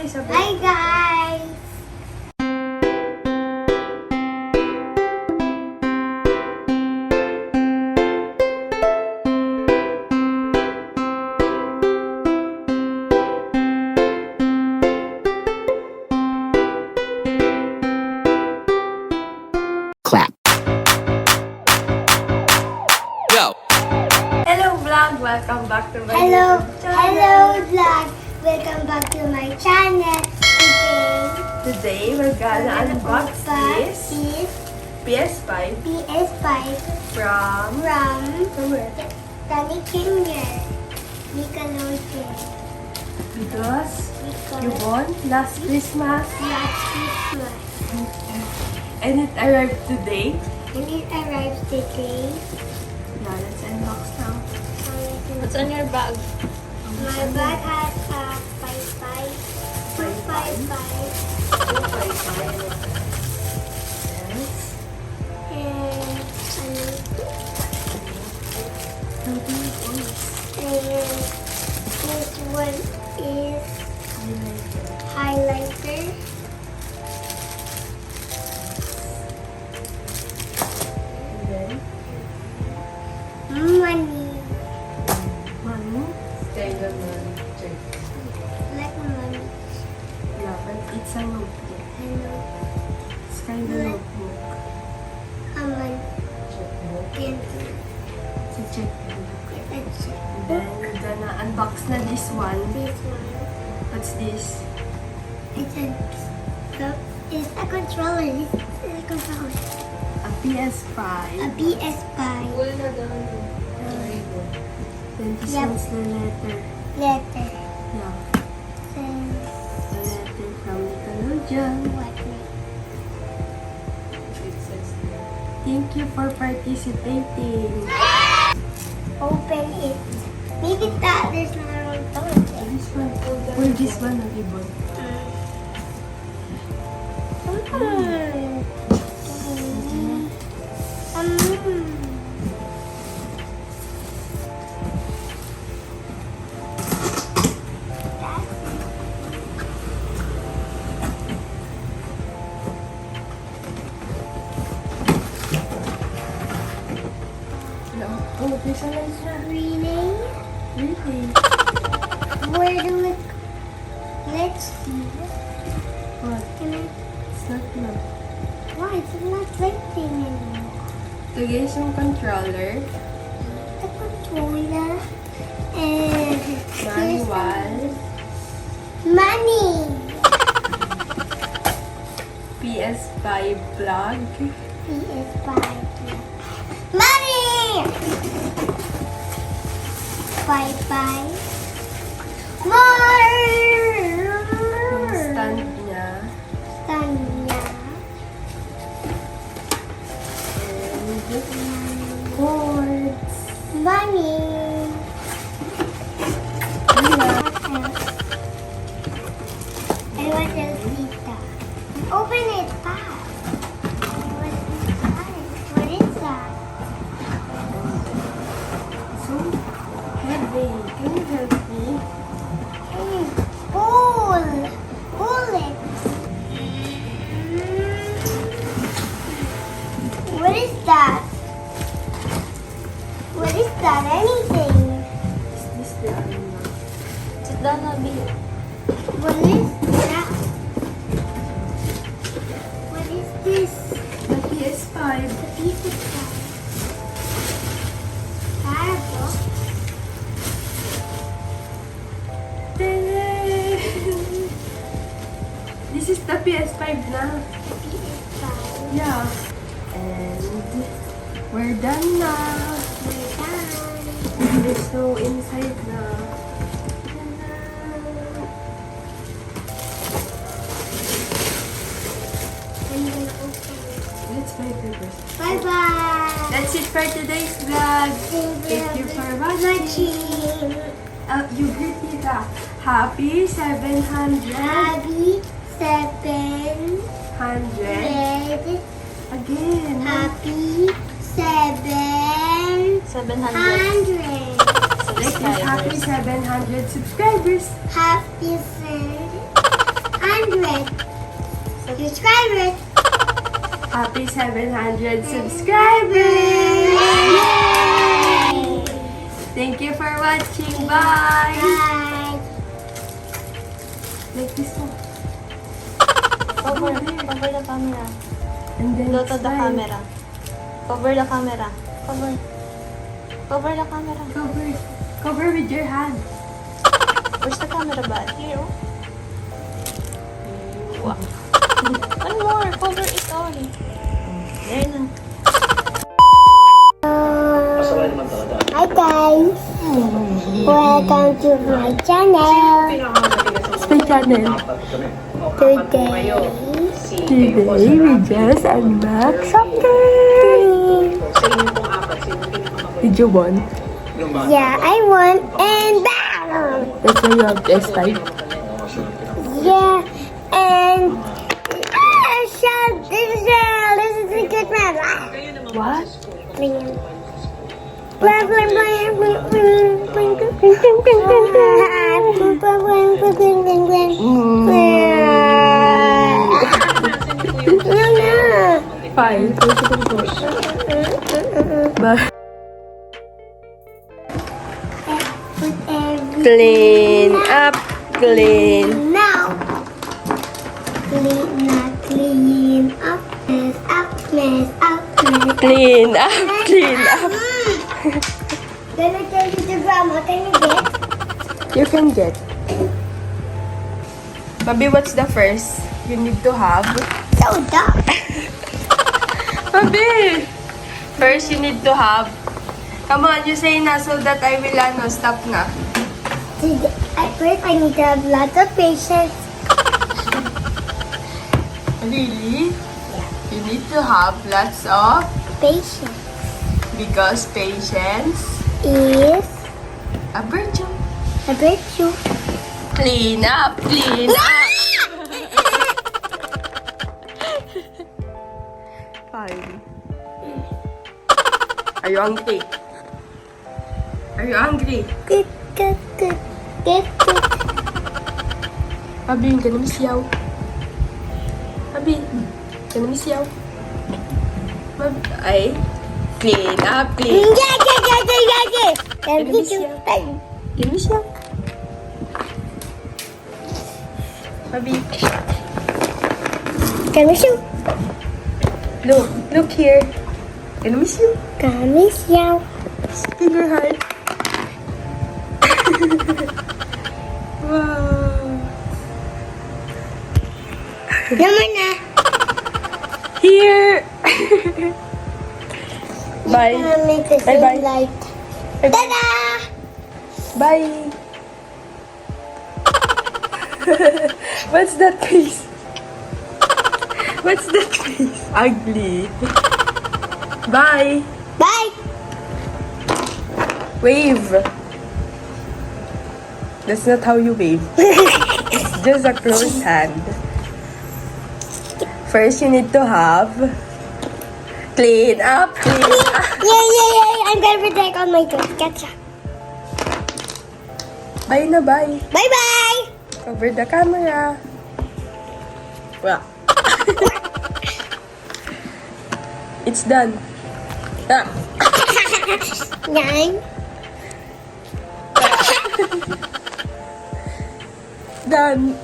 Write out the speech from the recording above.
Hi, sabi. Hi guys! Clap. Go. Hello vlog! Welcome back to my Hello! YouTube channel. Hello vlog! Welcome back to my channel. Today, we're gonna unbox this this PS5 PS5 from from Nickelodeon. because you won last Christmas Last Christmas. and it arrived today. And it arrives today. Yeah, let's unbox now. What's on your bag? My bag has a 255 Yes. and this one is highlighter. And then, Money. money. Kind of money. Like money. Yeah, but it's a notebook. Hello. It's kind of notebook. Money. Checkbook. And It's a checkbook. a check. And then, we're gonna unbox na this one. This one. What's this? It's a controller. It's a controller. A PS5. A PS5. Then this Yep. one's the letter. Letter. Yeah, Says the letter from Nickelodeon. what? Thank you for participating. Open it. Maybe that there's not a wrong toilet. This one. Or this one, ang ibon. Oh, this one is not Really? really. Where do we? Let's see. What? Can I? It's not enough. Why is it not lighting anymore? Ito guys yung controller. The controller and Manual. money. PS5 plug. PS5. Money. Bye. More. Yung stand niya. Tanya. And cords. Money. I want to see that. Open it fast. What is that? So heavy. Can you help me? Bullets. What is that? What is that? Anything? Is this the animal? Sit down, Abby. What is that? What is this? The PS5. The piece of that. Terrible. This is the PS5 na. PS5. Yeah. And we're done na. We're done. There's no inside na. I'm gonna open it. Let's buy papers. Bye-bye. That's it for today's vlog. Thank you for watching. You greet Tita. Happy 700. Happy 700. 100. Again. Happy 700. 700 Like this, happy subscribers. 700 subscribers. Happy 700. subscribers. Happy 700 subscribers! Yay! Thank you for watching. Bye! Bye. Like this one. Cover the camera. And then Go to the smile. camera. Cover the camera. Cover the camera. Cover with your hand. Where's the camera ba? Here, oh. Wow. One more. Cover it all. There na. Hi guys. Welcome to my channel. Spy channel. Today we just unbox something. Did you want? yeah, I won and bam! That's why you have PS5. Yeah, and this is a good man. What? Bling. Bling, bling, bling, bling, bling, bling, bling, bling, bling, bling, bling. No. Fine. Bye. Clean up, clean. Now. Clean up, mess up, mess up, mess up. Clean up, clean up. Then I tell you to grandma, can you get? You can get. Baby, what's the first you need to have? Soda. Baby! First, you need to have. Come on, you say na so that I will stop na. First, I need to have lots of patience. Really? You need to have lots of Patience because patience is a virtue. a virtue. Clean up, clean up. Fine. Are you hungry? Are you hungry? Good. Abi, ka na misiyaw. Abi, ka na misiyaw. Ay, clean up, clean. Yeah. Can we siya? Can we siya? Abi, Can we shoot? look here. Can we siya? Can we shout? Spin your heart. Wow. Naman na. Here. Bye. Make the Bye-bye. same light. Bye. Ta-da! Bye. What's that face? What's that face? Ugly. Bye. Bye. Wave. That's not how you wave. It's just a closed hand. First, you need to have clean up, clean up. Yeah. I'm gonna protect all my toys. Gotcha. Bye na, bye. Bye. Cover the camera. Well. It's done. Ah. 9. Done.